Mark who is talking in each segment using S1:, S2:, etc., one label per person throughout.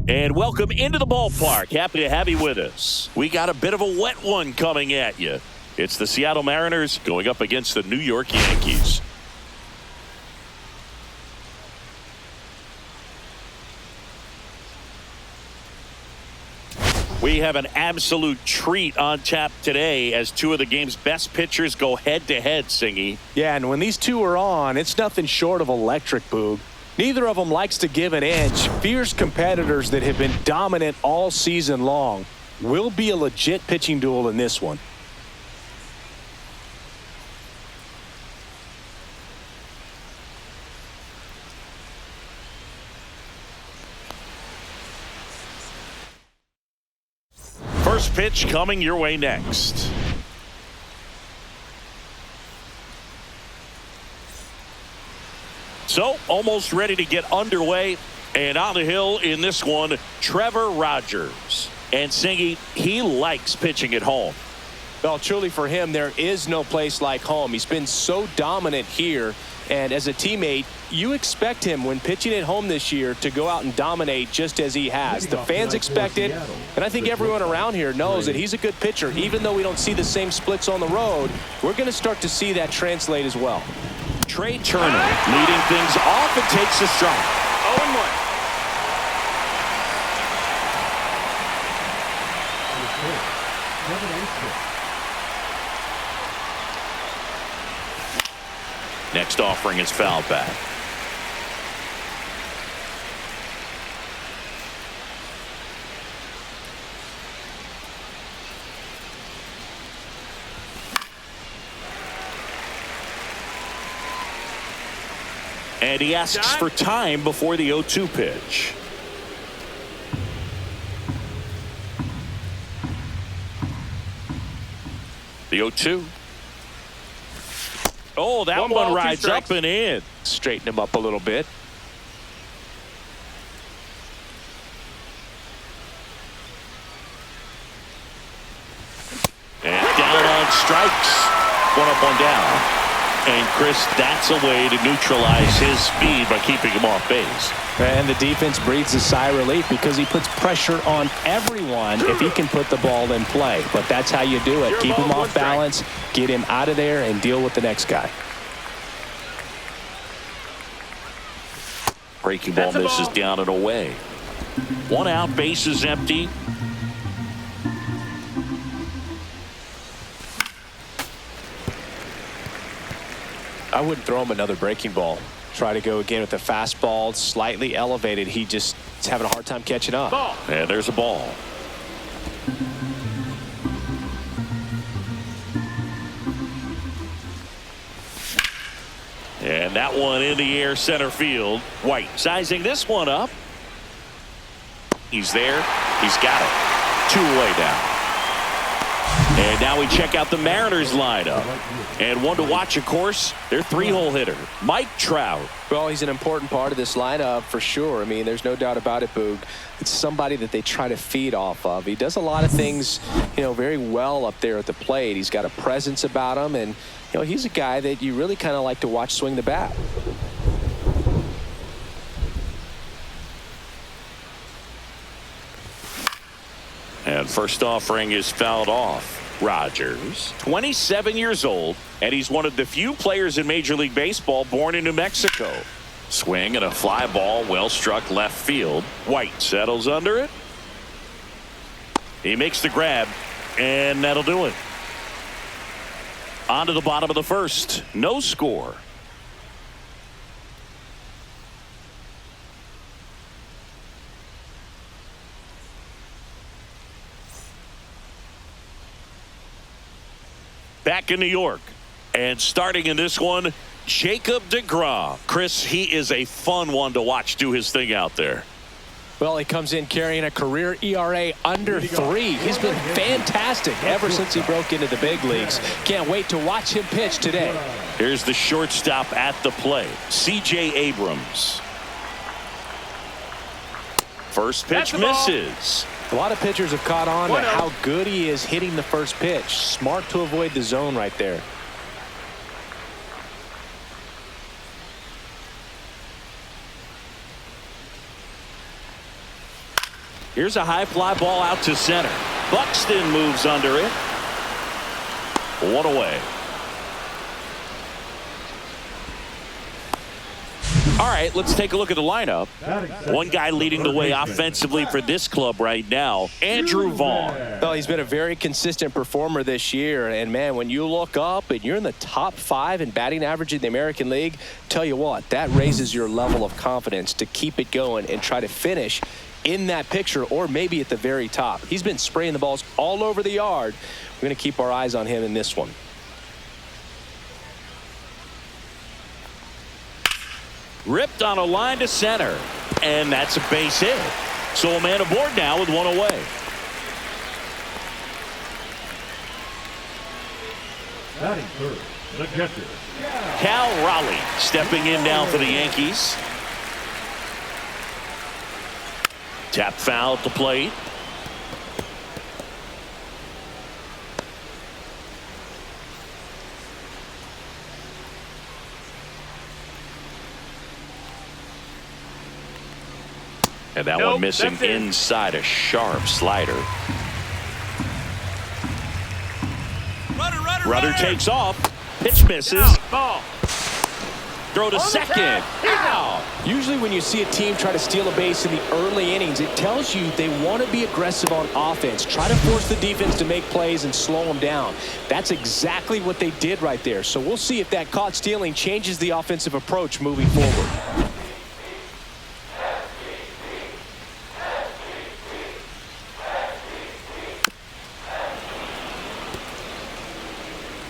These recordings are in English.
S1: And welcome into the ballpark. Happy to have you with us. We got a bit of a wet one coming at you. It's the Seattle Mariners going up against the New York Yankees. We have an absolute treat on tap today as two of the game's best pitchers go head-to-head, Singy.
S2: Yeah, and when these two are on, it's nothing short of electric, Boog. Neither of them likes to give an inch. Fierce competitors that have been dominant all season long. Will be a legit pitching duel in this one.
S1: First pitch coming your way next. So, almost ready to get underway. And on the hill in this one, T.Rogers. And Singy, he likes pitching at home.
S2: Well, truly for him, there is no place like home. He's been so dominant here. And as a teammate, you expect him when pitching at home this year to go out and dominate just as he has. The fans expect it, and I think everyone around here knows that he's a good pitcher. Even though we don't see the same splits on the road, we're going to start to see that translate as well.
S1: Trey Turner leading things off and takes a strike.
S3: 0-1.
S1: Next offering is fouled back. And he asks for time before the 0-2 pitch. The 0-2. Oh, that one rides up and in.
S2: Straighten him up a little bit.
S1: And down on strikes. One up, one down. And Chris, that's a way to neutralize his speed by keeping him off base.
S2: And the defense breathes a sigh of relief because he puts pressure on everyone if he can put the ball in play. But that's how you do it. Keep him off balance, get him out of there, and deal with the next guy.
S1: Breaking ball misses down and away. One out, base is empty.
S2: I wouldn't throw him another breaking ball. Try to go again with the fastball, slightly elevated. He just is having a hard time catching up.
S1: And there's a ball. And that one in the air center field. White sizing this one up. He's there. He's got it. Two away now. And now we check out the Mariners lineup. And one to watch, of course, their three-hole hitter, Mike Trout.
S2: Well, he's an important part of this lineup for sure. I mean, there's no doubt about it, Boog. It's somebody that they try to feed off of. He does a lot of things, very well up there at the plate. He's got a presence about him, and, he's a guy that you really kind of like to watch swing the bat.
S1: And first offering is fouled off. Rogers, 27 years old, and he's one of the few players in Major League Baseball born in New Mexico. Swing and a fly ball, well struck left field. White settles under it. He makes the grab, and that'll do it. On to the bottom of the first. No score. Back in New York, and starting in this one, j.DeGrom. Chris, he is a fun one to watch do his thing out there.
S2: Well, he comes in carrying a career ERA under 3. He's been fantastic ever since he broke into the big leagues. Can't wait to watch him pitch today.
S1: Here's the shortstop at the plate, C.J. Abrams. First pitch misses.
S2: A lot of pitchers have caught on to how good he is hitting the first pitch. Smart to avoid the zone right there.
S1: Here's a high fly ball out to center. Buxton moves under it. One away. All right, let's take a look at the lineup. One guy leading the way offensively for this club right now, Andrew Vaughn.
S2: Well, he's been a very consistent performer this year. And, man, when you look up and you're in the top 5 in batting average in the American League, tell you what, that raises your level of confidence to keep it going and try to finish in that picture or maybe at the very top. He's been spraying the balls all over the yard. We're going to keep our eyes on him in this one.
S1: Ripped on a line to center, and that's a base hit. So a man aboard now with one away.
S3: Batting third, the catcher,
S1: Cal Raleigh stepping in now for the Yankees. Tap foul at the plate. And that one missing inside, a sharp slider. Rudder takes off. Pitch misses. Throw to second. Out.
S2: Usually when you see a team try to steal a base in the early innings, it tells you they want to be aggressive on offense. Try to force the defense to make plays and slow them down. That's exactly what they did right there. So we'll see if that caught stealing changes the offensive approach moving forward.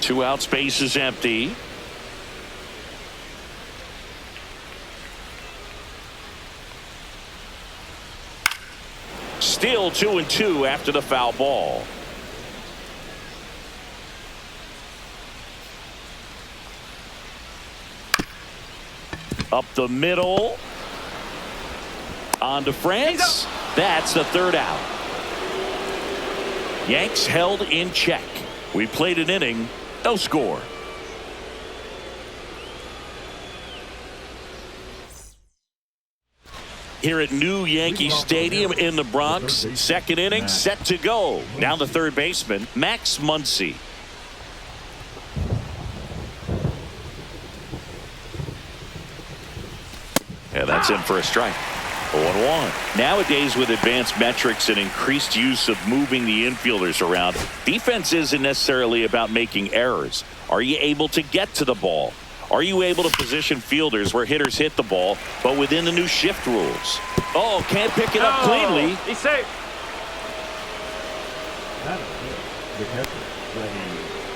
S1: Two out, space is empty. Still 2-2 after the foul ball. Up the middle. On to France. That's the third out. Yanks held in check. We played an inning. No score. Here at New Yankee Stadium in the Bronx, second inning set to go. Now the third baseman, Max Muncy. And that's in for a strike. 0-1. Nowadays, with advanced metrics and increased use of moving the infielders around, defense isn't necessarily about making errors. Are you able to get to the ball? Are you able to position fielders where hitters hit the ball, but within the new shift rules? Oh, can't pick it up cleanly.
S4: He's safe.
S3: the catcher.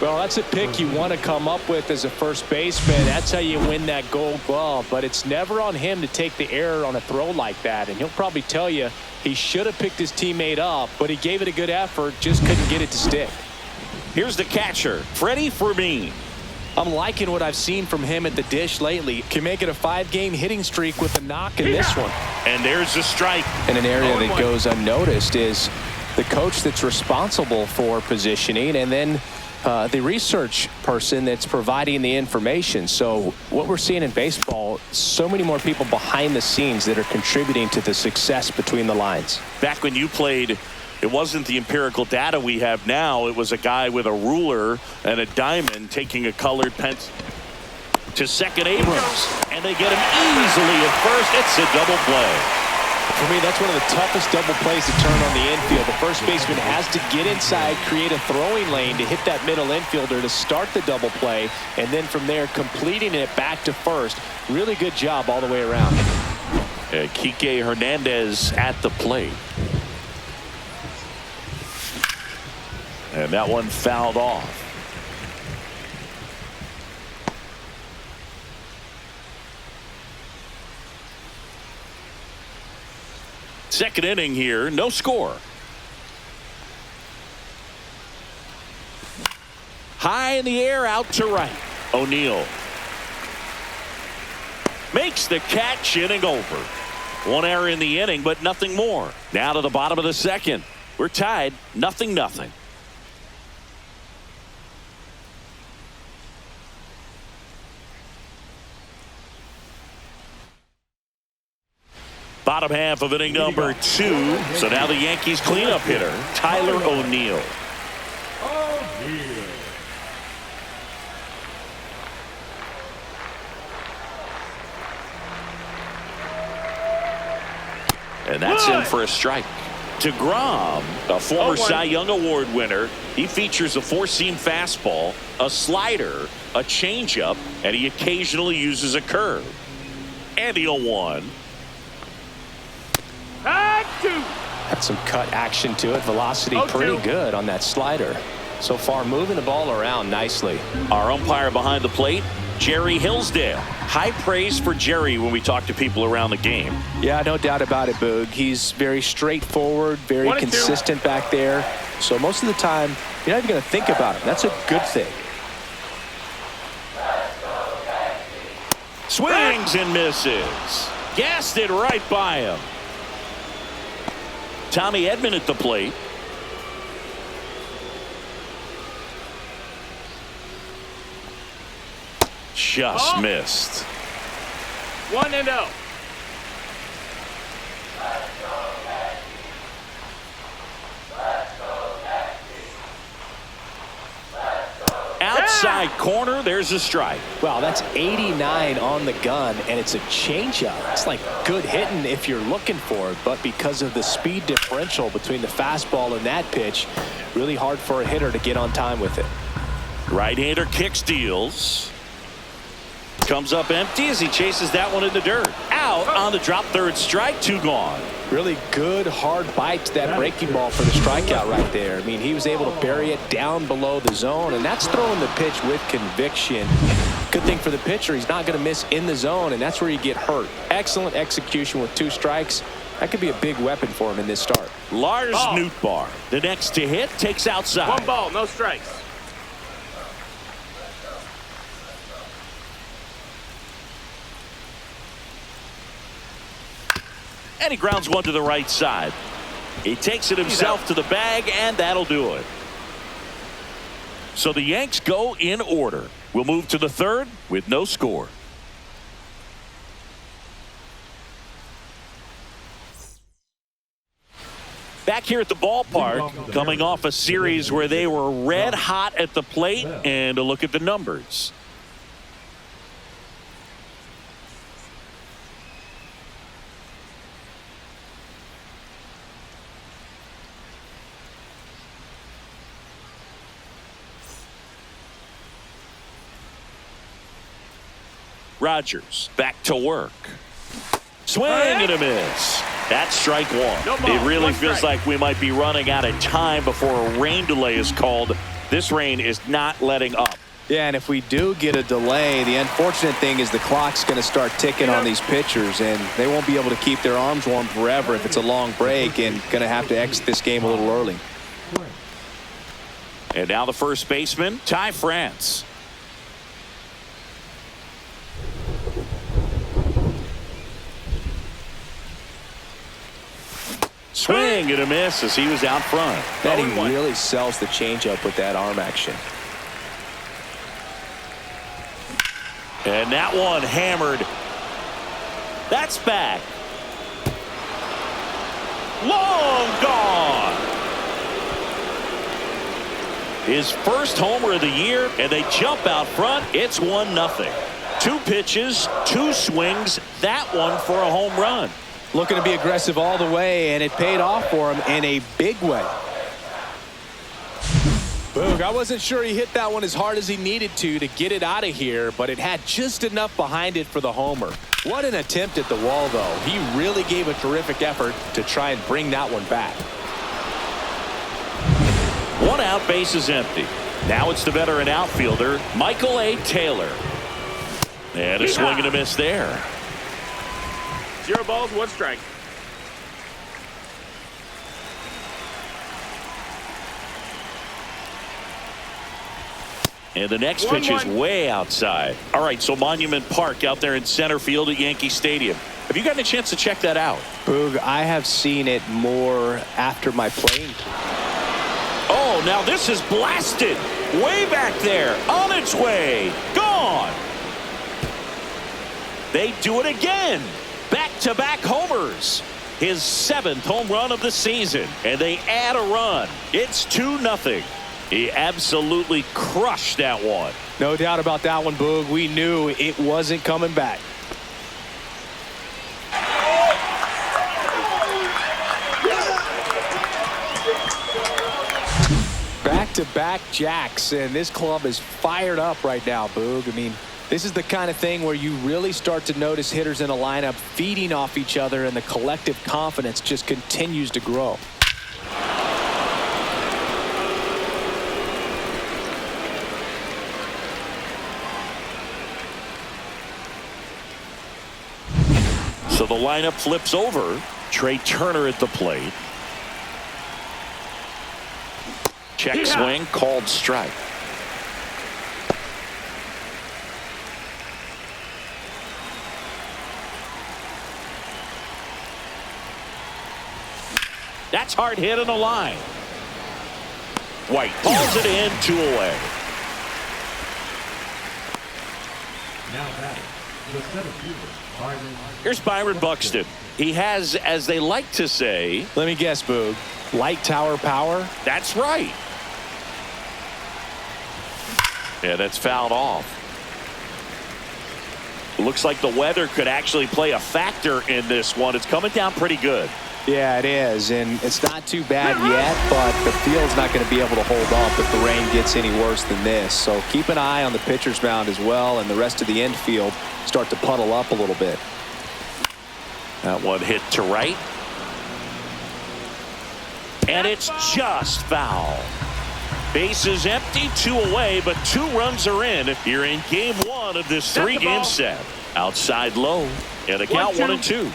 S2: Well, that's a pick you want to come up with as a first baseman. That's how you win that Gold Glove. But it's never on him to take the error on a throw like that. And he'll probably tell you he should have picked his teammate up, but he gave it a good effort, just couldn't get it to stick.
S1: Here's the catcher, Freddie Fermin.
S2: I'm liking what I've seen from him at the dish lately. Can make it a 5-game hitting streak with a knock in this one.
S1: And there's the strike.
S2: And an area that goes unnoticed is the coach that's responsible for positioning, and then the research person that's providing the information. So what we're seeing in baseball, so many more people behind the scenes that are contributing to the success between the lines.
S1: Back when you played, it wasn't the empirical data we have now. It was a guy with a ruler and a diamond taking a colored pencil to second Abrams. And they get him easily at first. It's a double play.
S2: For me, that's one of the toughest double plays to turn on the infield. The first baseman has to get inside, create a throwing lane to hit that middle infielder to start the double play, and then from there completing it back to first. Really good job all the way around.
S1: Kike Hernandez at the plate. And that one fouled off. Second inning here, no score. High in the air, out to right. O'Neill makes the catch, inning over. One error in the inning, but nothing more. Now to the bottom of the second. We're tied, 0-0. Bottom half of inning number 2. So now the Yankees cleanup hitter, Tyler O'Neill. And that's in for a strike. DeGrom, a former Cy Young Award winner, he features a 4-seam fastball, a slider, a changeup, and he occasionally uses a curve. And the 0-1.
S2: Had some cut action to it. Velocity pretty good on that slider. So far moving the ball around nicely.
S1: Our umpire behind the plate, Jerry Hillsdale. High praise for Jerry when we talk to people around the game.
S2: Yeah, no doubt about it, Boog. He's very straightforward, very consistent back there. So most of the time, you're not even going to think about him. That's a good thing.
S1: Swings and misses. Gassed it right by him. Tommy Edman at the plate. Just missed.
S4: 1-0.
S1: Outside corner, there's a strike.
S2: Wow, that's 89 on the gun, and it's a changeup. It's like good hitting if you're looking for it, but because of the speed differential between the fastball and that pitch, really hard for a hitter to get on time with it.
S1: Right-hander kick steals. Comes up empty as he chases that one in the dirt. Out on the drop, third strike, 2 gone.
S2: Really good hard bite to that breaking ball for the strikeout right there. I mean, he was able to bury it down below the zone, and that's throwing the pitch with conviction. Good thing for the pitcher, he's not going to miss in the zone, and that's where you get hurt. Excellent execution with 2 strikes. That could be a big weapon for him in this start.
S1: Lars Nootbaar, the next to hit, takes outside.
S4: 1 ball, no strikes.
S1: And he grounds one to the right side. He takes it himself to the bag, and that'll do it. So the Yanks go in order. We'll move to the 3rd with no score. Back here at the ballpark, coming off a series where they were red hot at the plate, and a look at the numbers. Rogers back to work. Swing and a miss. That's strike 1. It really feels like we might be running out of time before a rain delay is called. This rain is not letting up.
S2: Yeah, and if we do get a delay, the unfortunate thing is the clock's going to start ticking on these pitchers, and they won't be able to keep their arms warm forever if it's a long break, and going to have to exit this game a little early.
S1: And now the first baseman, Ty France. Swing and a miss as he was out front.
S2: That he really sells the changeup with that arm action.
S1: And that one hammered. That's back. Long gone. His first homer of the year, and they jump out front. It's 1-0. 2 pitches, 2 swings. That one for a home run.
S2: Looking to be aggressive all the way, and it paid off for him in a big way. Boog, I wasn't sure he hit that one as hard as he needed to get it out of here, but it had just enough behind it for the homer. What an attempt at the wall, though. He really gave a terrific effort to try and bring that one back.
S1: 1 out, base is empty. Now it's the veteran outfielder, Michael A. Taylor. And a swing and a miss there.
S4: 0 balls, 1 strike.
S1: And the next pitch is way outside. All right, so Monument Park out there in center field at Yankee Stadium. Have you gotten a chance to check that out?
S2: Boog, I have seen it more after my playing.
S1: Oh, now this is blasted. Way back there. On its way. Gone. They do it again. Back-to-back homers. His 7th home run of the season. And they add a run. It's 2-0. He absolutely crushed that one.
S2: No doubt about that one, Boog. We knew it wasn't coming back. Back-to-back jacks, and this club is fired up right now, Boog. I mean, this is the kind of thing where you really start to notice hitters in a lineup feeding off each other, and the collective confidence just continues to grow.
S1: So the lineup flips over. Trey Turner at the plate. Check swing, called strike. That's hard hit on the line. White pulls it in, 2 away.
S3: Now batting, the center fielder, Byron.
S1: Here's Byron Buxton. He has, as they like to say,
S2: Let me guess, Boog. Light tower power?
S1: that's right. Yeah, that's fouled off. Looks like the weather could actually play a factor in this one. It's coming down pretty good.
S2: Yeah, it is, and it's not too bad yet, but the field's not going to be able to hold up if the rain gets any worse than this. So keep an eye on the pitcher's mound as well, and the rest of the infield start to puddle up a little bit.
S1: That one hit to right. And it's just foul. Base is empty, 2 away, but 2 runs are in here in game 1 of this 3-game set. Outside low, and a count 1-2.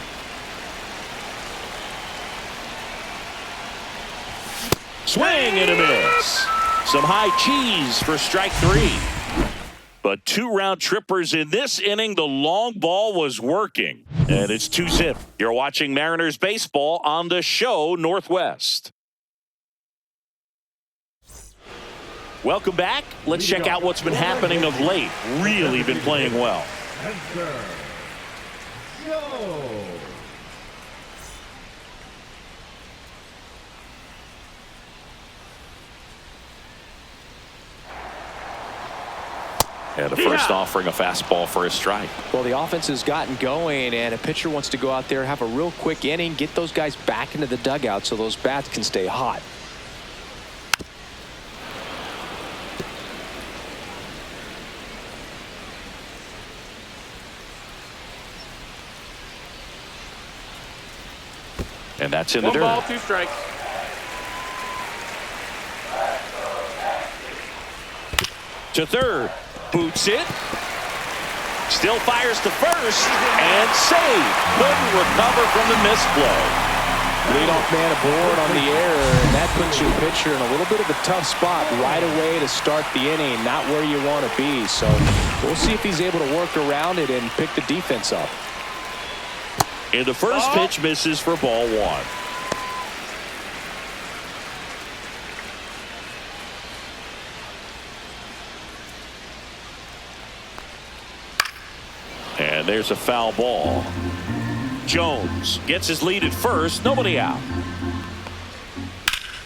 S1: Swing and a miss. Some high cheese for strike 3. But 2 round trippers in this inning. The long ball was working. And it's 2-zip. You're watching Mariners baseball on the show Northwest. Welcome back. Let's check out what's been happening of late. Really been playing well.
S3: Enter. Joe.
S1: And a first offering a fastball for a strike.
S2: Well, the offense has gotten going, and a pitcher wants to go out there, have a real quick inning, get those guys back into the dugout so those bats can stay hot.
S1: And that's in the
S4: 1
S1: dirt.
S4: ball, 2 strikes.
S1: To third. Boots it. Still fires to first. And save. Couldn't recover from the misplay.
S2: Leadoff man aboard on the error, and that puts your pitcher in a little bit of a tough spot right away to start the inning. Not where you want to be. So we'll see if he's able to work around it and pick the defense up.
S1: And the first pitch misses for ball 1. And there's a foul ball. Jones gets his lead at first. Nobody out.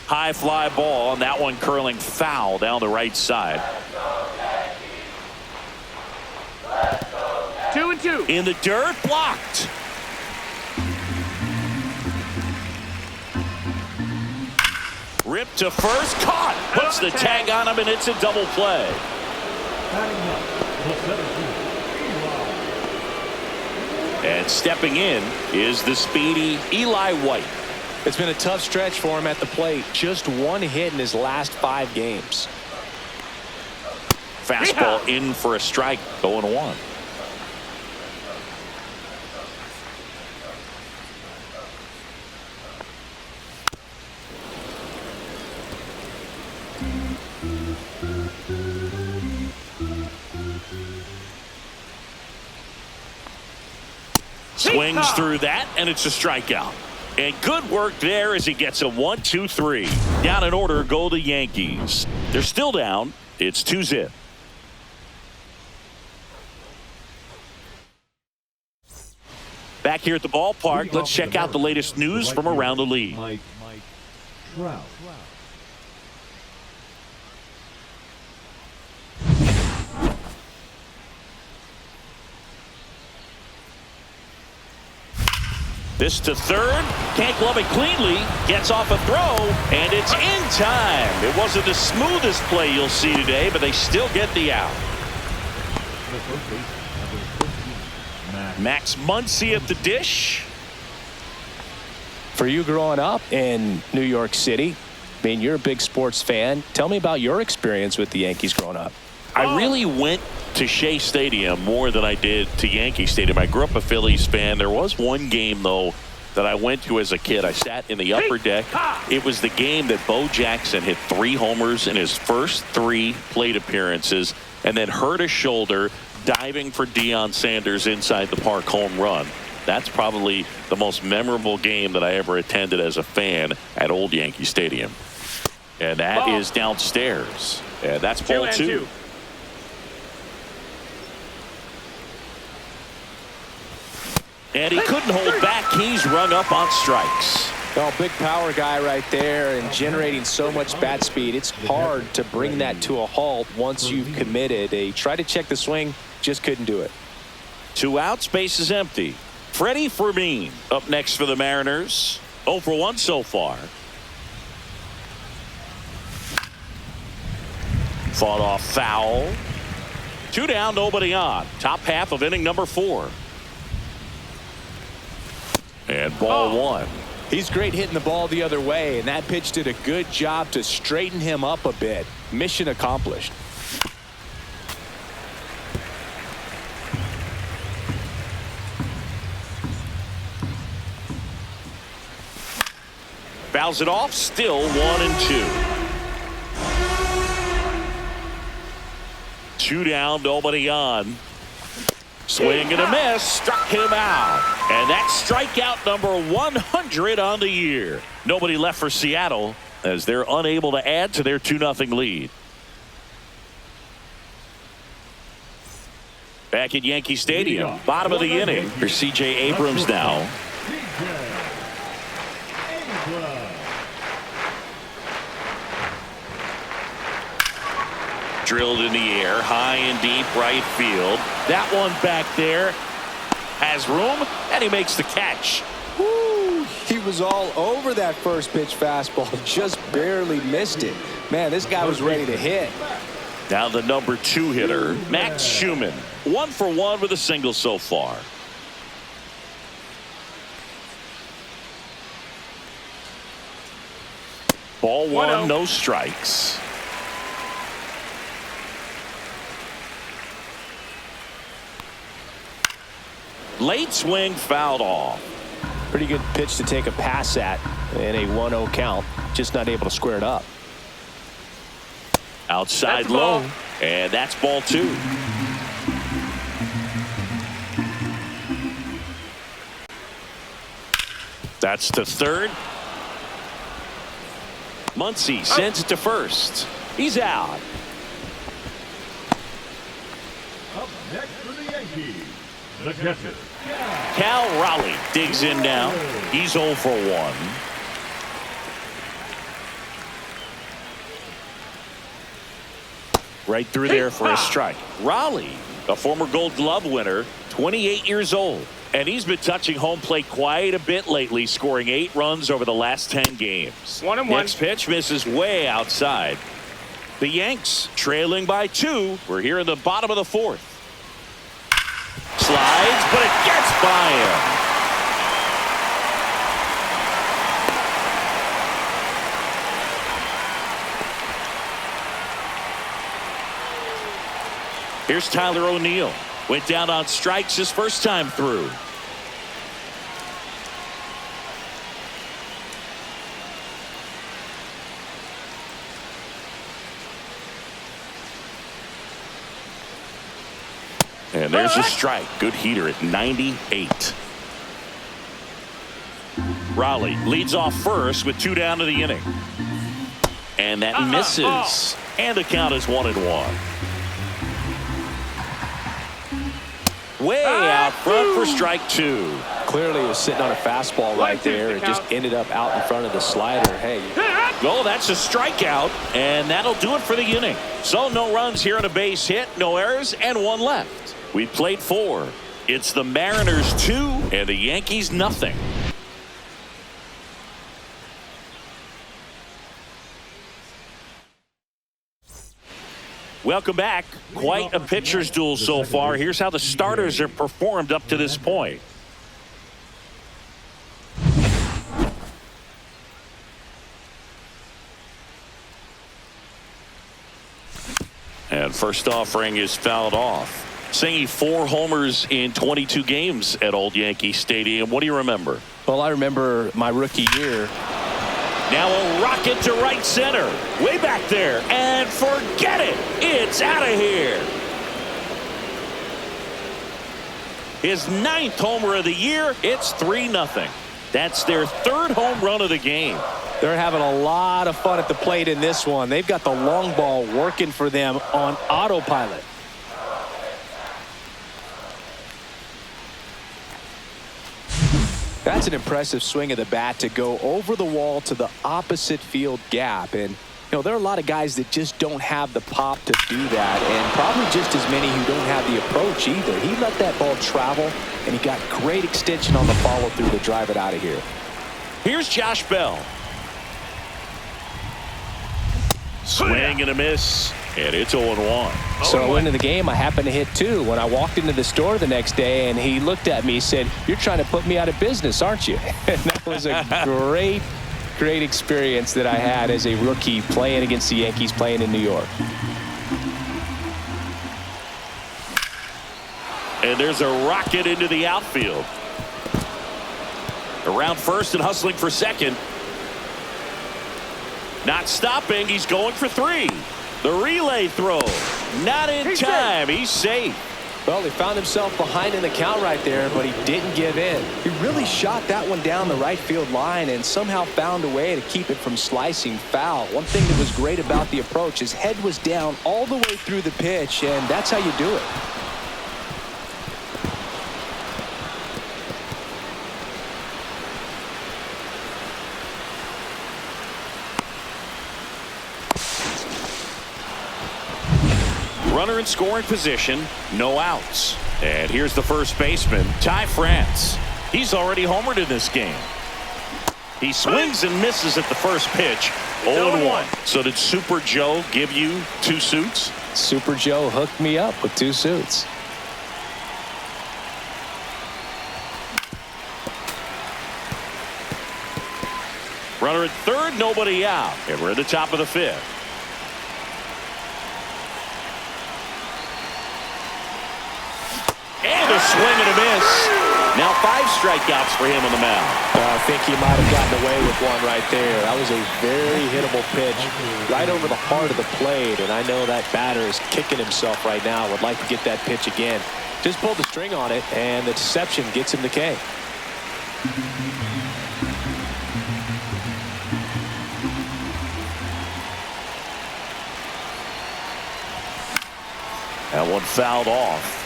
S1: High fly ball, and that one curling foul down the right side.
S4: 2-2.
S1: In the dirt, blocked. Ripped to first, caught. Puts the tag on him, and it's a double play.
S3: Batting up, the center fielder, Eli.
S1: And stepping in is the speedy Eli White.
S2: It's been a tough stretch for him at the plate. Just 1 hit in his last 5 games.
S1: Fastball in for a strike, 0-1. Swings through that, and it's a strikeout. And good work there as he gets a 1-2-3. Down in order go the Yankees. They're still down. It's 2-zip. Back here at the ballpark, let's check out the latest news from around the league.
S3: Mike Trout.
S1: This to third. Can't glove it cleanly. Gets off a throw, and it's in time. It wasn't the smoothest play you'll see today, but they still get the out. Max Muncy at the dish.
S2: For you growing up in New York City, I mean, you're a big sports fan. Tell me about your experience with the Yankees growing up.
S1: I really went to Shea Stadium more than I did to Yankee Stadium. I grew up a Phillies fan. There was one game, though, that I went to as a kid. I sat in the upper deck. It was the game that Bo Jackson hit 3 homers in his first 3 plate appearances and then hurt his shoulder diving for Deion Sanders inside the park home run. That's probably the most memorable game that I ever attended as a fan at Old Yankee Stadium. And that is downstairs. And that's ball 2. And he couldn't hold back. He's rung up on strikes.
S2: Oh, big power guy right there and generating so much bat speed. It's hard to bring that to a halt once you've committed. He tried to check the swing, just couldn't do it.
S1: 2 outs, base is empty. Freddie Fermin up next for the Mariners. 0 for 1 so far. Fought off foul. 2 down, nobody on. Top half of inning number 4. And ball 1.
S2: He's great hitting the ball the other way, and that pitch did a good job to straighten him up a bit. Mission accomplished.
S1: Fouls it off, still 1-2. 2 down, nobody on. Swing and a miss, struck him out. And that's strikeout number 100 on the year. Nobody left for Seattle as they're unable to add to their 2-0 lead. Back at Yankee Stadium, bottom of the inning for C.J. Abrams now. Drilled in the air, high and deep right field. That one back there has room, and he makes the catch.
S2: Woo, he was all over that first pitch fastball, just barely missed it. Man, this guy was ready to hit.
S1: Now the number 2 hitter, Max Schumann. 1 for 1 with a single so far. Ball 1, no strikes. Late swing, fouled off.
S2: Pretty good pitch to take a pass at in a 1-0 count. Just not able to square it up.
S1: Outside low, and that's ball 2. That's to third. Muncy sends it to first. He's out.
S3: Up next for the Yankees, the catcher,
S1: Cal Raleigh digs in now. He's 0 for 1. Right through there for a strike. Raleigh, a former Gold Glove winner, 28 years old. And he's been touching home plate quite a bit lately, scoring 8 runs over the last 10 games.
S4: 1-1.
S1: Next pitch misses way outside. The Yanks trailing by 2. We're here in the bottom of the 4th. Slides, but it gets by him. Here's Tyler O'Neill. Went down on strikes his first time through. And there's a strike. Good heater at 98. Raleigh leads off first with 2 down to the inning. And that misses. And the count is 1-1. Way out front for strike 2.
S2: Clearly, it was sitting on a fastball right there. It just ended up out in front of the slider. Hey.
S1: Well, that's a strikeout, and that'll do it for the inning. So no runs here on a base hit, no errors, and one left. We played 4. It's the Mariners 2 and the Yankees nothing. Welcome back. Quite a pitcher's duel so far. Here's how the starters have performed up to this point. And first offering is fouled off. Singy 4 homers in 22 games at Old Yankee Stadium. What do you remember?
S2: Well, I remember my rookie year.
S1: Now a rocket to right center. Way back there. And forget it. It's out of here. His 9th homer of the year. It's 3-0. That's their 3rd home run of the game.
S2: They're having a lot of fun at the plate in this one. They've got the long ball working for them on autopilot. That's an impressive swing of the bat to go over the wall to the opposite field gap. And, you know, there are a lot of guys that just don't have the pop to do that, and probably just as many who don't have the approach either. He let that ball travel, and he got great extension on the follow-through to drive it out of here.
S1: Here's Josh Bell. Swing and a miss, and it's 0-1.
S2: So I went into the game. I happened to hit 2 when I walked into the store the next day, and he looked at me and said, "You're trying to put me out of business, aren't you?" And that was a great experience that I had as a rookie playing against the Yankees, playing in New York.
S1: And there's a rocket into the outfield. Around first and hustling for second. Not stopping. He's going for 3. The relay throw. Not in time. He's safe.
S2: Well, he found himself behind in the count right there, but he didn't give in. He really shot that one down the right field line and somehow found a way to keep it from slicing foul. One thing that was great about the approach, his head was down all the way through the pitch, and that's how you do it.
S1: Runner in scoring position, no outs. And here's the first baseman, Ty France. He's already homered in this game. He swings and misses at the first pitch. 0-1. So did Super Joe give you 2 suits?
S2: Super Joe hooked me up with 2 suits.
S1: Runner at third, nobody out. And we're at the top of the 5th. And a swing and a miss. Now 5 strikeouts for him on the mound.
S2: I think he might have gotten away with one right there. That was a very hittable pitch right over the heart of the plate. And I know that batter is kicking himself right now. Would like to get that pitch again. Just pulled the string on it, and the deception gets him the K.
S1: That one fouled off.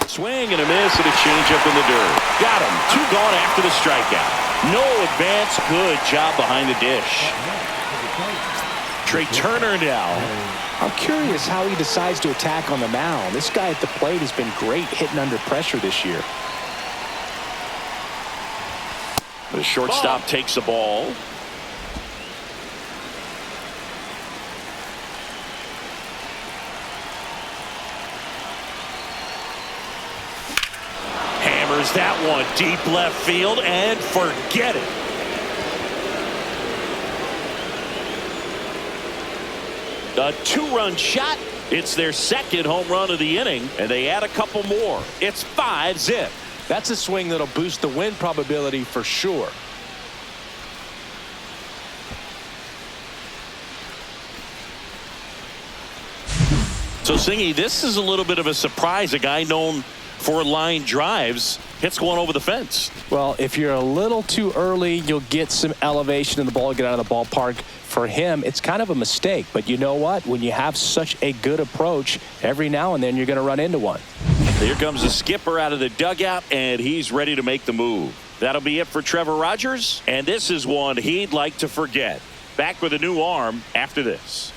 S1: Swing and a miss and a changeup in the dirt. Got him. 2 gone after the strikeout. No advance. Good job behind the dish. Trey Turner now.
S2: I'm curious how he decides to attack on the mound. This guy at the plate has been great hitting under pressure this year.
S1: The shortstop takes the ball. Hammers that one deep left field and forget it. A 2-run shot. It's their 2nd home run of the inning, and they add a couple more. It's 5-zip.
S2: That's a swing that'll boost the win probability for sure.
S1: So, Singy, this is a little bit of a surprise. A guy known for line drives. Hits one over the fence.
S2: Well, if you're a little too early, you'll get some elevation in the ball, get out of the ballpark. For him, it's kind of a mistake. But you know what? When you have such a good approach, every now and then you're going to run into one.
S1: Here comes the skipper out of the dugout, and he's ready to make the move. That'll be it for Trevor Rogers, and this is one he'd like to forget. Back with a new arm after this.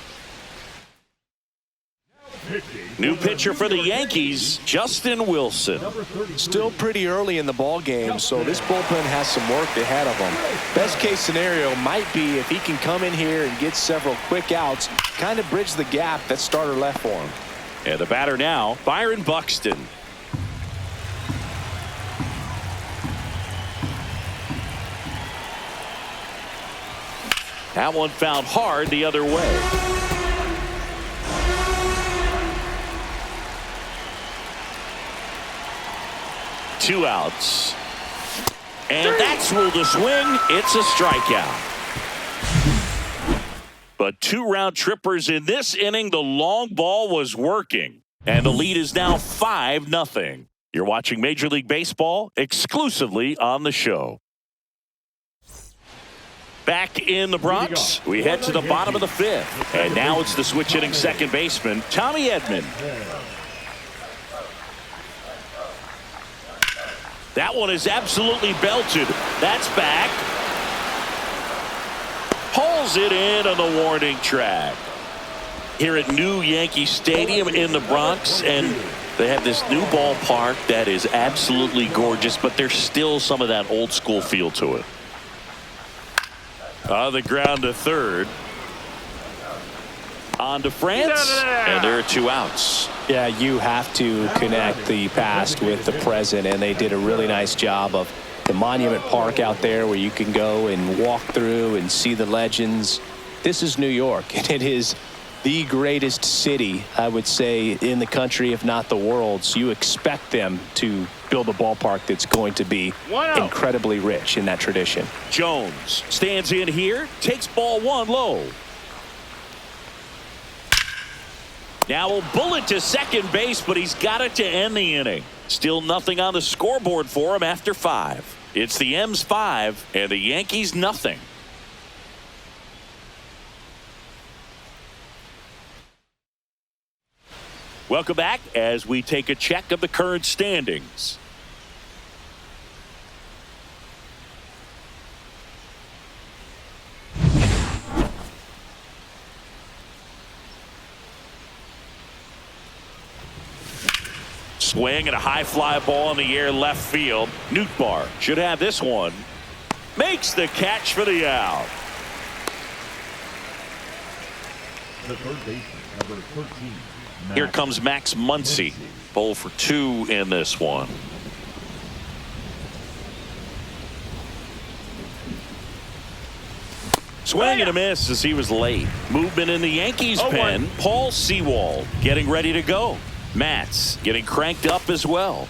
S1: New pitcher for the Yankees, Justin Wilson.
S2: Still pretty early in the ball game, so this bullpen has some work ahead of them. Best case scenario might be if he can come in here and get several quick outs, kind of bridge the gap that starter left for him.
S1: And the batter now, Byron Buxton. That one fouled hard the other way. Two outs. And that's ruled a swing. It's a strikeout. But two round trippers in this inning. The long ball was working. And the lead is now 5-0. You're watching Major League Baseball exclusively on the show. Back in the Bronx, we head to the bottom of the fifth. And now it's the switch hitting second baseman, Tommy Edman. That one is absolutely belted. That's back. Pulls it in on the warning track. Here at New Yankee Stadium in the Bronx, and they have this new ballpark that is absolutely gorgeous, but there's still some of that old school feel to it. On the ground to third. On to France, and there are two outs.
S2: Yeah, you have to connect the past with the present, and they did a really nice job of the Monument Park out there where you can go and walk through and see the legends. This is New York, and it is the greatest city, I would say, in the country, if not the world. So you expect them to build a ballpark that's going to be incredibly rich in that tradition.
S1: Jones stands in here, takes ball one low. Now a bullet to second base, but he's got it to end the inning. Still nothing on the scoreboard for him after 5. It's the M's 5 and the Yankees nothing. Welcome back as we take a check of the current standings. Swing and a high fly ball in the air left field. Nootbaar should have this one. Makes the catch for the out.
S3: The third baseman, number 13.
S1: Here comes Max Muncy. Bowl for 2 in this one. Swing and a miss as he was late. Movement in the Yankees pen. Paul Sewald getting ready to go. Matz getting cranked up as well.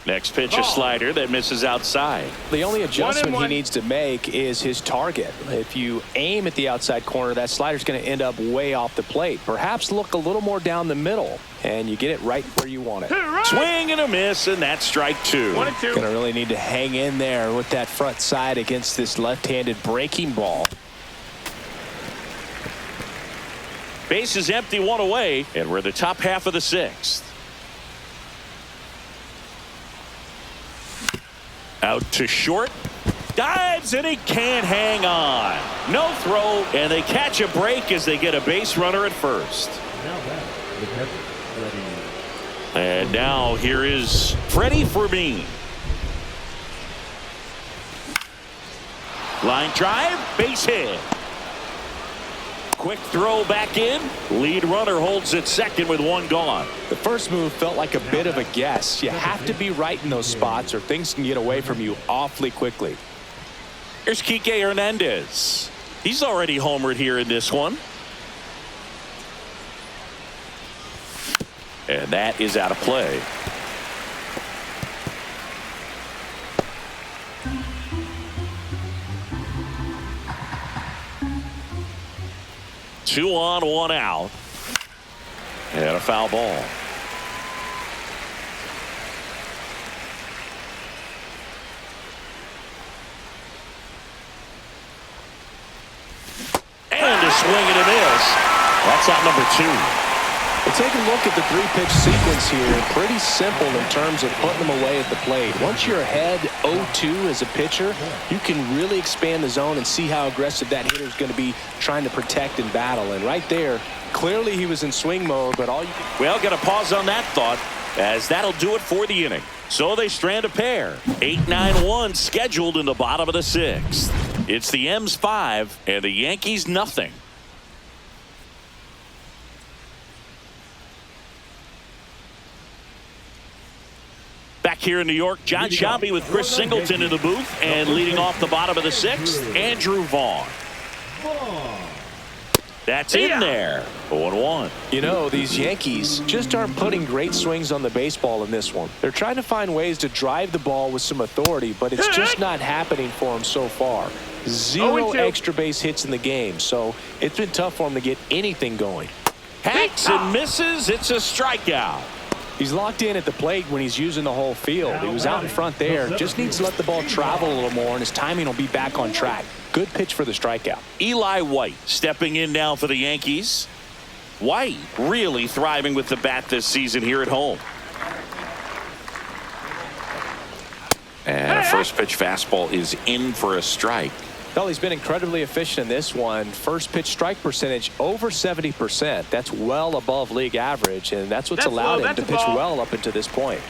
S1: Next pitch, a slider that misses outside.
S2: The only adjustment he needs to make is his target. If you aim at the outside corner, that slider's going to end up way off the plate. Perhaps look a little more down the middle, and you get it right where you want it.
S1: Swing and a miss, and that's strike 2.
S2: Going to really need to hang in there with that front side against this left-handed breaking ball.
S1: Base is empty, 1 away, and we're in the top half of the 6th. Out to short. Dives, and he can't hang on. No throw, and they catch a break as they get a base runner at first. And now here is Freddie Fermin. Line drive, base hit. Quick throw back in. Lead runner holds at second with 1 gone.
S2: The first move felt like a bit of a guess. You have to be right in those spots or things can get away from you awfully quickly.
S1: Here's Kike Hernandez. He's already homered here in this one. And that is out of play. 2 on, 1 out. And a foul ball. And a swing and a miss. That's out number 2.
S2: Well, take a look at the 3-pitch sequence here. Pretty simple in terms of putting them away at the plate. Once you're ahead 0-2 as a pitcher, you can really expand the zone and see how aggressive that hitter is going to be trying to protect and battle. And right there, clearly he was in swing mode, but all you can...
S1: Well, got to pause on that thought, as that'll do it for the inning. So they strand a pair. 8-9-1 scheduled in the bottom of the 6th. It's the M's 5 and the Yankees nothing. Back here in New York, John Shelby with Chris Singleton in the booth, and leading off the bottom of the 6th, Andrew Vaughn. That's in there. 0-1.
S2: You know, these Yankees just aren't putting great swings on the baseball in this one. They're trying to find ways to drive the ball with some authority, but it's just not happening for them so far. 0 extra base hits in the game, so it's been tough for them to get anything going.
S1: Hacks and misses. It's a strikeout.
S2: He's locked in at the plate when he's using the whole field. He was out in front there. Just needs to let the ball travel a little more, and his timing will be back on track. Good pitch for the strikeout.
S1: Eli White stepping in now for the Yankees. White really thriving with the bat this season here at home. And a first pitch fastball is in for a strike.
S2: Well, he's been incredibly efficient in this one. First pitch strike percentage over 70%. That's well above league average, and that's what's allowed him to pitch well up until this point.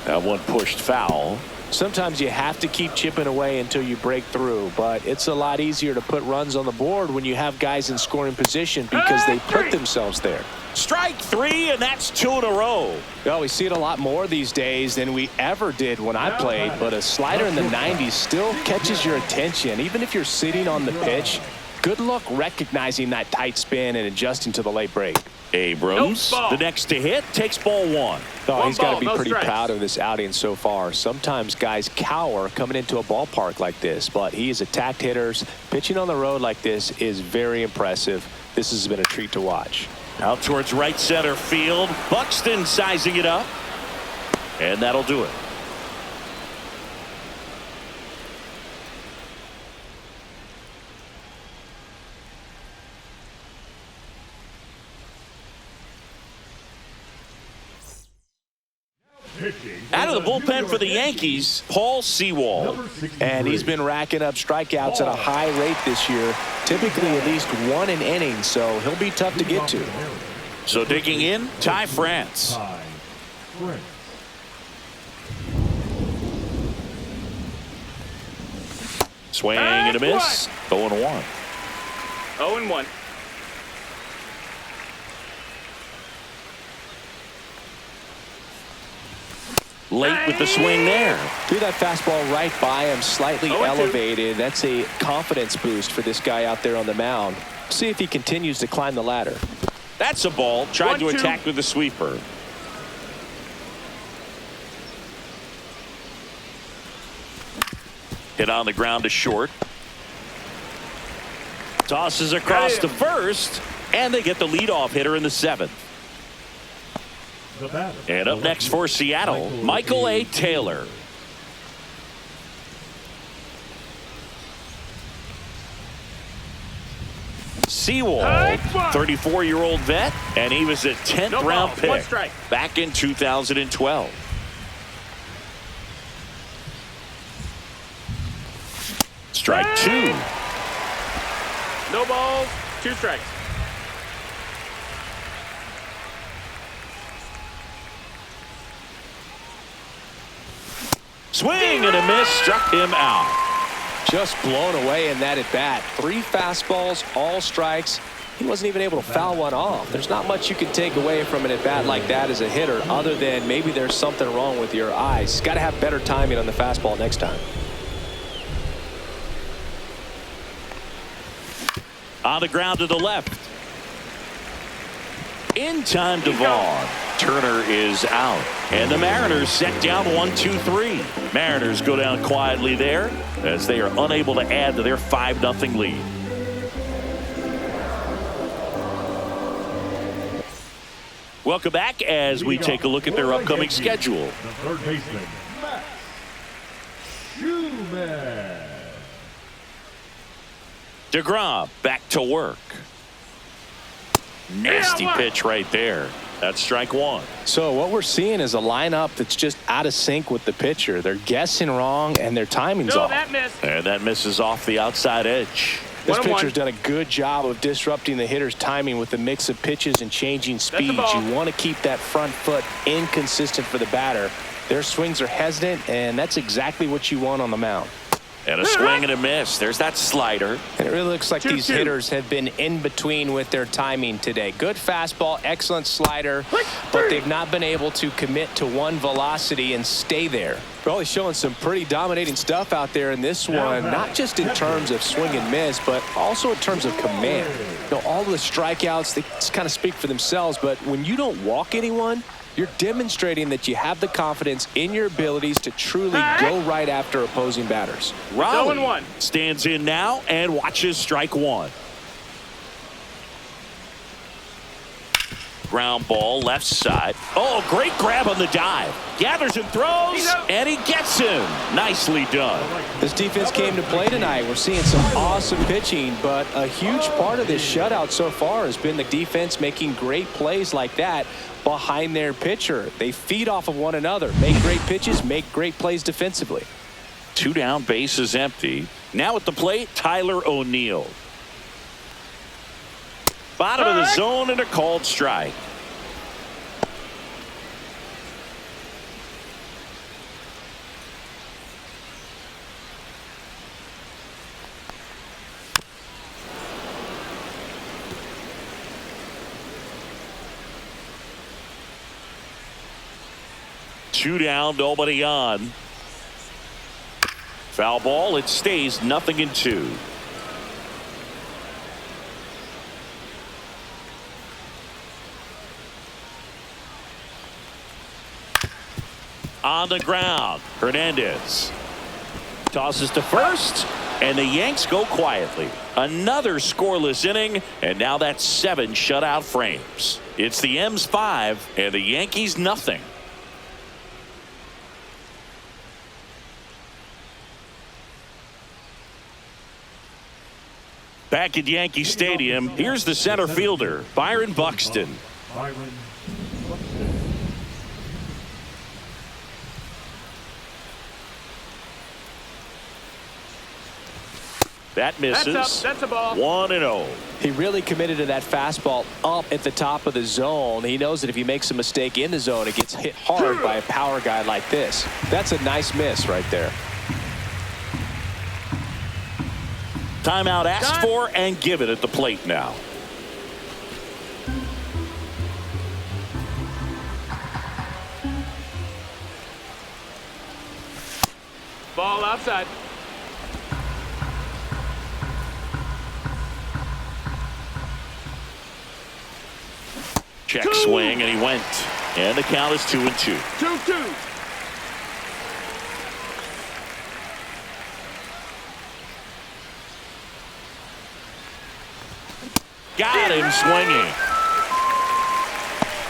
S1: That one pushed foul.
S2: Sometimes you have to keep chipping away until you break through, but it's a lot easier to put runs on the board when you have guys in scoring position because they put themselves there.
S1: Strike 3, and that's 2 in a row.
S2: Well, we see it a lot more these days than we ever did when I played, but a slider in the 90s still catches your attention. Even if you're sitting on the pitch, good luck recognizing that tight spin and adjusting to the late break.
S1: Abrams, the next to hit, takes ball 1.
S2: Oh, he's got to be pretty proud of this outing so far. Sometimes guys cower coming into a ballpark like this, but he has attacked hitters. Pitching on the road like this is very impressive. This has been a treat to watch.
S1: Out towards right center field. Buxton sizing it up. And that'll do it. Out of the bullpen for the Yankees, Paul Sewald.
S2: And he's been racking up strikeouts at a high rate this year, typically at least 1 an inning, so he'll be tough to get to.
S1: So digging in, Ty France. Swing and a miss. 0-1.
S4: 0-1.
S1: Late with the swing there.
S2: Threw that fastball right by him, slightly elevated. That's a confidence boost for this guy out there on the mound. See if he continues to climb the ladder.
S1: That's a ball. Tried to attack with the sweeper. Hit on the ground to short. Tosses across to first, and they get the leadoff hitter in the 7th. And up next for Seattle, Michael A. Taylor. Sewald, 34-year-old vet, and he was a 10th round pick back in 2012. Strike 2.
S4: No balls, 2 strikes.
S1: Swing and a miss, struck him out.
S2: Just blown away in that at bat. 3 fastballs, all strikes. He wasn't even able to foul one off. There's not much you can take away from an at bat like that as a hitter, other than maybe there's something wrong with your eyes. Got to have better timing on the fastball next time.
S1: On the ground to the left. In time to Vaughn. Turner is out. And the Mariners set down 1-2-3. Mariners go down quietly there as they are unable to add to their 5-0 lead. Welcome back as we take a look at their upcoming schedule.
S3: The third baseman, Matt Schumann.
S1: DeGrom back to work. Nasty pitch right there. That's strike one.
S2: So what we're seeing is a lineup that's just out of sync with the pitcher. They're guessing wrong and their timing's off.
S4: That missed.
S1: And that misses off the outside edge.
S2: This pitcher's done a good job of disrupting the hitter's timing with the mix of pitches and changing speeds. You want to keep that front foot inconsistent for the batter. Their swings are hesitant, and that's exactly what you want on the mound.
S1: And a swing and a miss. There's that slider.
S2: And it really looks like these hitters have been in between with their timing today. Good fastball, excellent slider, but they've not been able to commit to one velocity and stay there. Probably showing some pretty dominating stuff out there in this one, not just in terms of swing and miss, but also in terms of command. You know, all the strikeouts, they kind of speak for themselves, but when you don't walk anyone, you're demonstrating that you have the confidence in your abilities to truly go right after opposing batters.
S1: Raleigh stands in now and watches strike one. Ground ball left side. Oh, great grab on the dive. Gathers and throws, and he gets him. Nicely done.
S2: This defense came to play tonight. We're seeing some awesome pitching, but a huge part of this shutout so far has been the defense making great plays like that behind their pitcher. They feed off of one another, make great pitches, make great plays defensively.
S1: 2 down, bases empty. Now at the plate, Tyler O'Neill. Bottom of the zone and a called strike. Two down, nobody on. Foul ball, it stays 0-2. On the ground, Hernandez tosses to first, and the Yanks go quietly. Another scoreless inning, and now that's 7 shutout frames. It's the M's 5 and the Yankees nothing. Back at Yankee Stadium, here's the center fielder, Byron Buxton. That misses.
S4: That's a ball.
S1: 1-0.
S2: He really committed to that fastball up at the top of the zone. He knows that if he makes a mistake in the zone, it gets hit hard by a power guy like this. That's a nice miss right there.
S1: Timeout asked for and given at the plate now.
S4: Ball outside.
S1: Check swing, and he went. And the count is 2-2.
S4: 2-2.
S1: Got him swinging.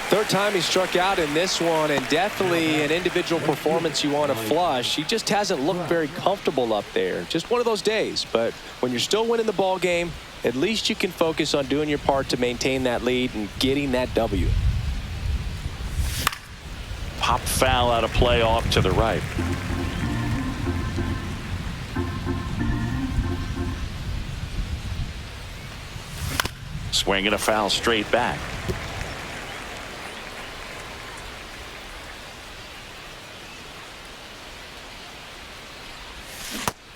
S2: Third time he struck out in this one, and definitely an individual performance you want to flush. He just hasn't looked very comfortable up there. Just one of those days. But when you're still winning the ball game, at least you can focus on doing your part to maintain that lead and getting that W.
S1: Popped foul out of play off to the right. Swing and a foul straight back.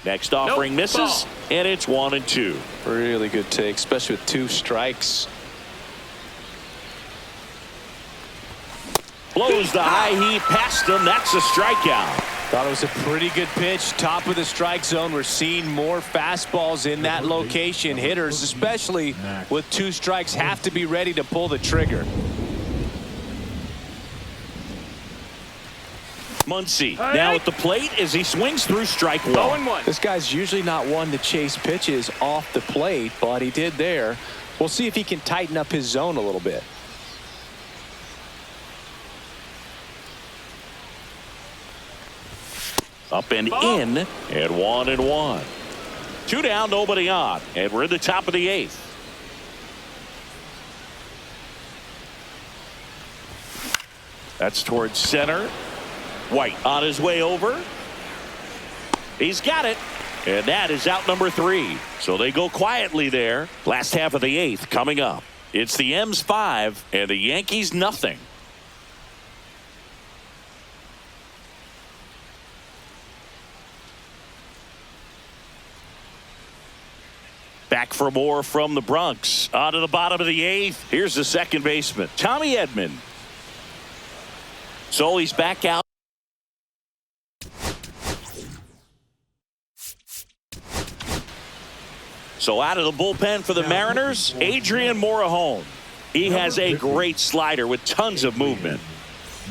S1: Next offering misses, and it's 1-2.
S2: Really good take, especially with 2 strikes.
S1: Blows the high heat past him. That's a strikeout.
S2: Thought it was a pretty good pitch. Top of the strike zone. We're seeing more fastballs in that location. Hitters, especially with 2 strikes, have to be ready to pull the trigger.
S1: Muncy now at the plate as he swings through strike one.
S4: 0-1.
S2: This guy's usually not one to chase pitches off the plate, but he did there. We'll see if he can tighten up his zone a little bit.
S1: Up and in, and 1-1. 2 down, nobody on, and we're in the top of the 8th. That's towards center. White on his way over. He's got it. And that is out number 3. So they go quietly there. Last half of the 8th coming up. It's the M's 5 and the Yankees nothing. Back for more from the Bronx. On to the bottom of the 8th. Here's the second baseman, Tommy Edman. So he's back out. So out of the bullpen for the Mariners, Adrian Morejon. He has a great slider with tons of movement.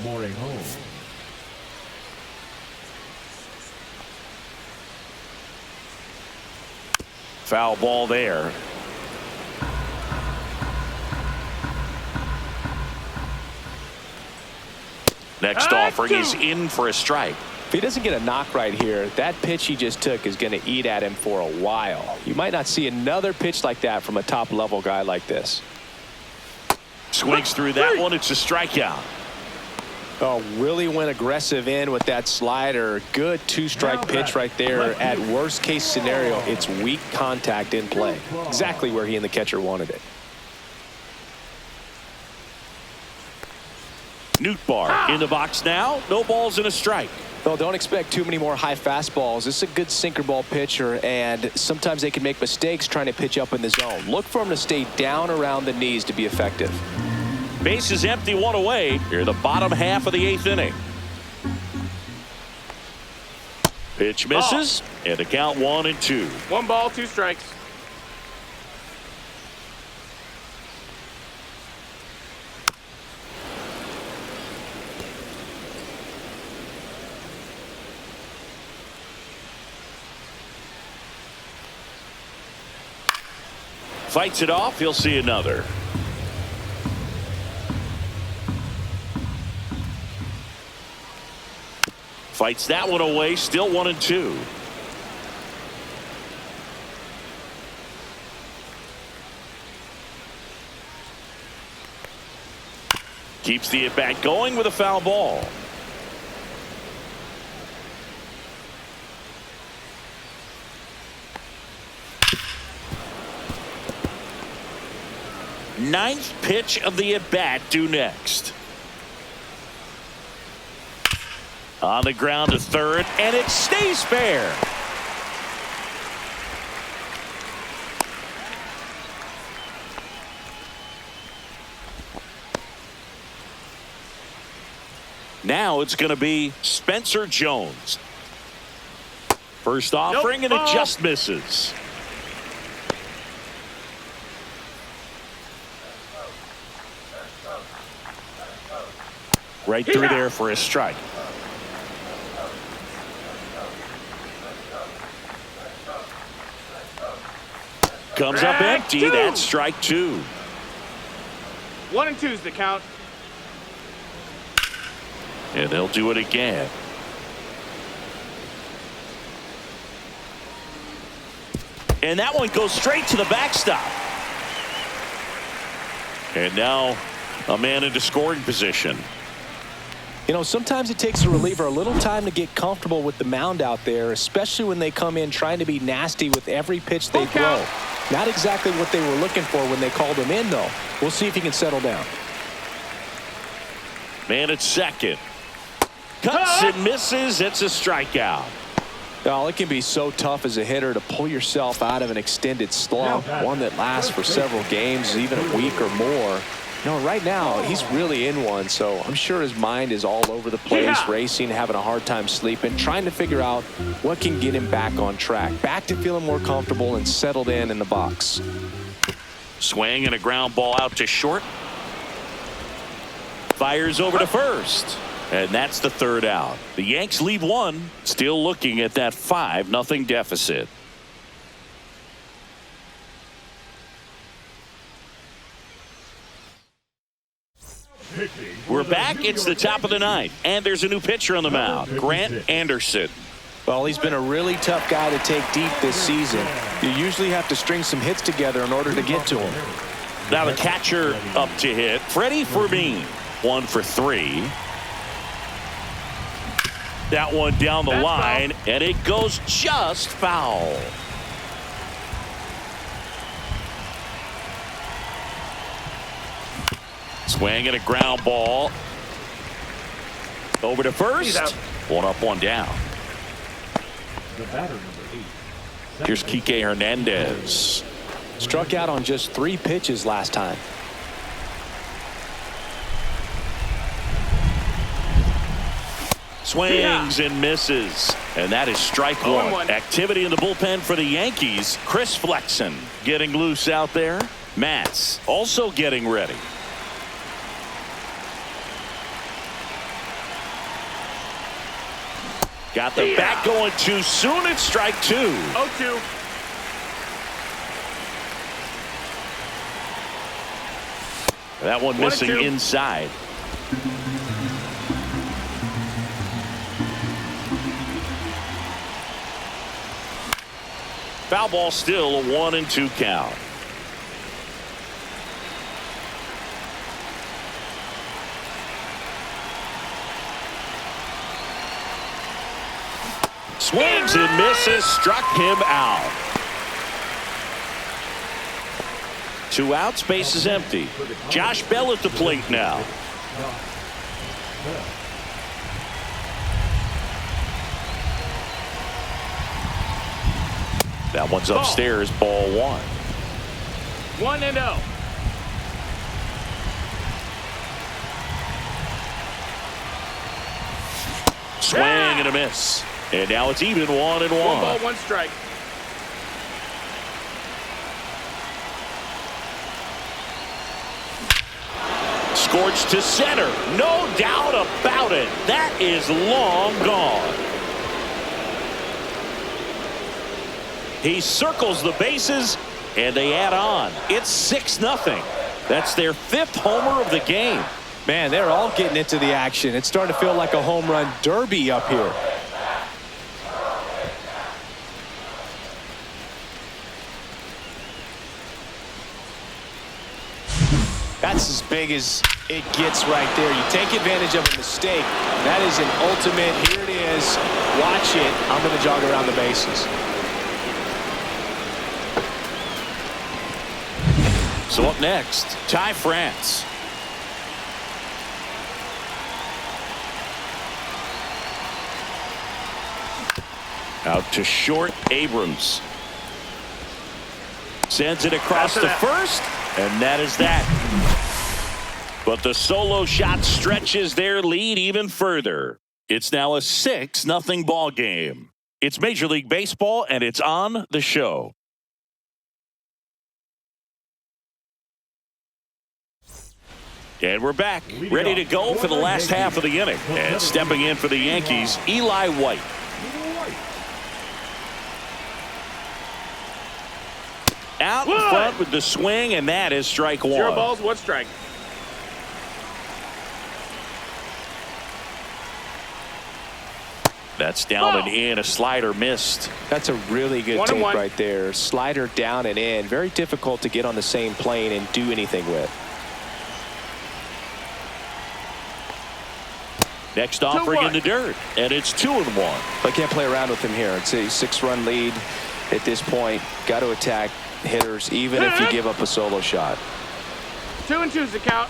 S3: Morejon.
S1: Foul ball there. Next offering is in for a strike.
S2: If he doesn't get a knock right here, that pitch he just took is going to eat at him for a while. You might not see another pitch like that from a top-level guy like this.
S1: Swings through that one. It's a strikeout.
S2: Oh, really went aggressive in with that slider. Good two-strike pitch right there. At worst-case scenario, it's weak contact in play. Exactly where he and the catcher wanted it.
S1: Nootbaar in the box now. No balls and a strike.
S2: Well, don't expect too many more high fastballs. This is a good sinker ball pitcher, and sometimes they can make mistakes trying to pitch up in the zone. Look for him to stay down around the knees to be effective.
S1: Base is empty, 1 away. Here the bottom half of the 8th inning. Pitch misses, and the count 1-2.
S4: 1 ball, 2 strikes.
S1: Fights it off. He'll see another. Fights that one away. Still 1-2. Keeps the at-bat going with a foul ball. Ninth pitch of the at-bat due next. On the ground to third, and it stays fair. Now it's going to be Spencer Jones. First offering, and it just misses. Right through there for a strike. Comes up empty. That's strike 2.
S4: 1-2 is the count.
S1: And they'll do it again. And that one goes straight to the backstop. And now a man into scoring position.
S2: You know, sometimes it takes a reliever a little time to get comfortable with the mound out there, especially when they come in trying to be nasty with every pitch they throw. Not exactly what they were looking for when they called him in, though. We'll see if he can settle down.
S1: Man at second. Cuts and misses. It's a strikeout.
S2: Oh, it can be so tough as a hitter to pull yourself out of an extended slump, one that lasts for several games, even a week or more. No, right now, he's really in one, so I'm sure his mind is all over the place, racing, having a hard time sleeping, trying to figure out what can get him back on track, back to feeling more comfortable and settled in the box.
S1: Swing and a ground ball out to short. Fires over to first. And that's the third out. The Yanks leave one, still looking at that 5-0 deficit. We're back. It's the top of the ninth, and there's a new pitcher on the mound, Grant Anderson.
S2: Well, he's been a really tough guy to take deep this season. You usually have to string some hits together in order to get to him.
S1: Now the catcher up to hit, Freddie Fermin, 1 for 3. That one down the line, and it goes just foul. Swing and a ground ball. Over to first. 1 up, 1 down.
S3: The batter, number 8.
S1: Here's Kike Hernandez.
S2: Struck out on just 3 pitches last time.
S1: Swings and misses. And that is strike 1. Activity in the bullpen for the Yankees. Chris Flexen getting loose out there. Matz also getting ready. Got the bat going too soon. It's strike 2.
S4: 0-2.
S1: That one missing inside. Foul ball, still a 1-2 count. Swings and misses, struck him out. 2 outs, base is empty. Josh Bell at the plate now. That one's upstairs, ball 1.
S4: 1-0.
S1: Swing and a miss. And now it's even 1-1.
S4: 1 ball, 1 strike.
S1: Scorched to center. No doubt about it. That is long gone. He circles the bases, and they add on. It's 6-0. That's their 5th homer of the game.
S2: Man, they're all getting into the action. It's starting to feel like a home run derby up here. That's as big as it gets right there. You take advantage of a mistake. That is an ultimate. Here it is. Watch it. I'm going to jog around the bases.
S1: So up next, Ty France. Out to short, Abrams. Sends it across the first, and that is that. But the solo shot stretches their lead even further. It's now a 6-0 ball game. It's Major League Baseball, and it's on the show. And we're back, ready to go for the last half of the inning. And stepping in for the Yankees, Eli White. Out in front with the swing, and that is strike 1.
S4: 0 balls, 1 strike.
S1: That's down and in. A slider missed.
S2: That's a really good
S4: 1-1
S2: take right there. Slider down and in. Very difficult to get on the same plane and do anything with.
S1: Next offering in the dirt, and it's 2-1.
S2: I can't play around with him here. It's a 6-run lead at this point. Got to attack hitters, even if you give up a solo shot.
S4: 2-2 is the count.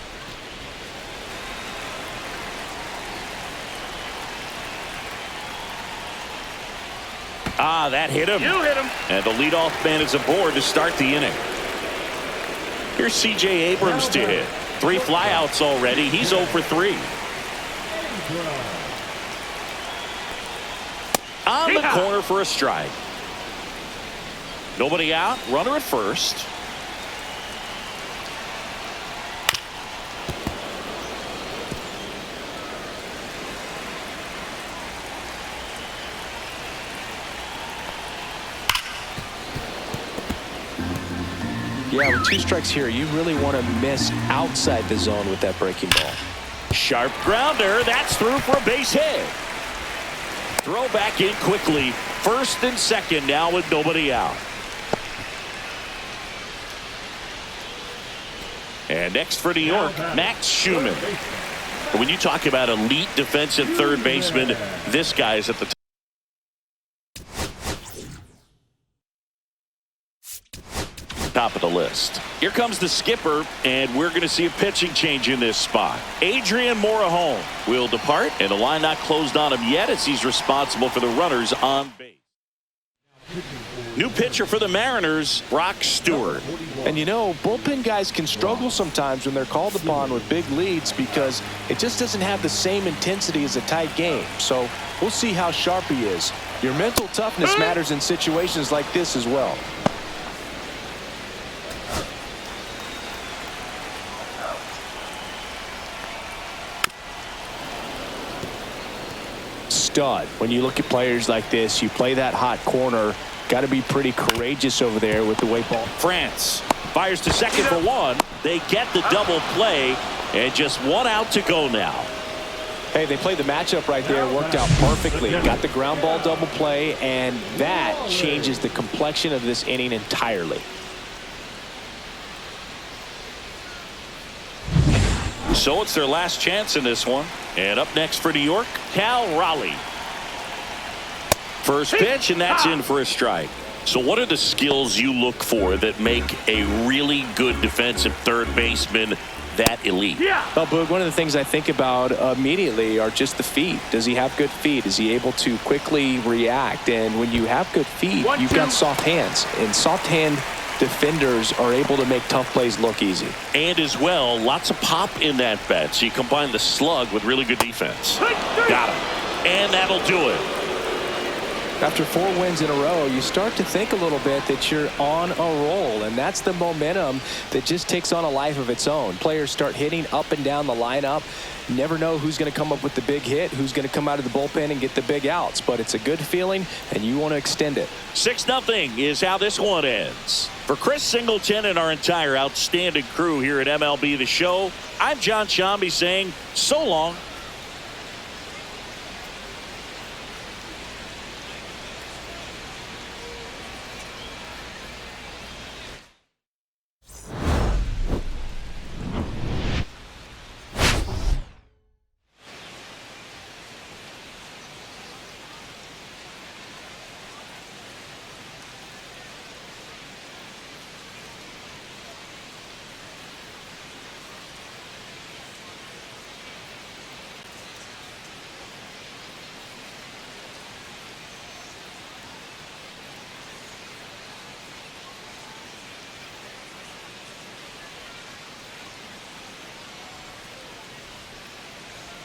S1: Ah, that hit him.
S4: You hit him.
S1: And the leadoff man is aboard to start the inning. Here's C.J. Abrams to hit. 3 flyouts already. He's 0 for 3. On the corner for a strike. Nobody out. Runner at first.
S2: Yeah, with 2 strikes here, you really want to miss outside the zone with that breaking ball.
S1: Sharp grounder. That's through for a base hit. Throw back in quickly. First and second now with nobody out. And next for New York, Max Schumann. When you talk about elite defensive third baseman, this guy is at the top of the list. Here comes the skipper, and we're going to see a pitching change in this spot. Adrian Morejon will depart, and the line not closed on him yet as he's responsible for the runners on base. New pitcher for the Mariners, Brock Stewart.
S2: And you know, bullpen guys can struggle sometimes when they're called upon with big leads because it just doesn't have the same intensity as a tight game. So we'll see how sharp he is. Your mental toughness matters in situations like this as well. Stud. When you look at players like this, you play that hot corner. Got to be pretty courageous over there with the way ball.
S1: France fires to second for 1. They get the double play, and just 1 out to go now.
S2: Hey, they played the matchup right there. Worked out perfectly. Got the ground ball double play, and that changes the complexion of this inning entirely.
S1: So it's their last chance in this one. And up next for New York, Cal Raleigh. First pitch, and that's in for a strike. So what are the skills you look for that make a really good defensive third baseman that elite?
S2: Well, Boog, one of the things I think about immediately are just the feet. Does he have good feet? Is he able to quickly react? And when you have good feet, you've got soft hands. And soft hand defenders are able to make tough plays look easy.
S1: And as well, lots of pop in that bat. So you combine the slug with really good defense. Got him. And that'll do it.
S2: After 4 wins in a row, you start to think a little bit that you're on a roll, and that's the momentum that just takes on a life of its own. Players start hitting up and down the lineup. You never know who's going to come up with the big hit, who's going to come out of the bullpen and get the big outs, but it's a good feeling, and you want to extend it.
S1: 6-0 is how this one ends. For Chris Singleton and our entire outstanding crew here at MLB The Show, I'm John Shambi saying so long.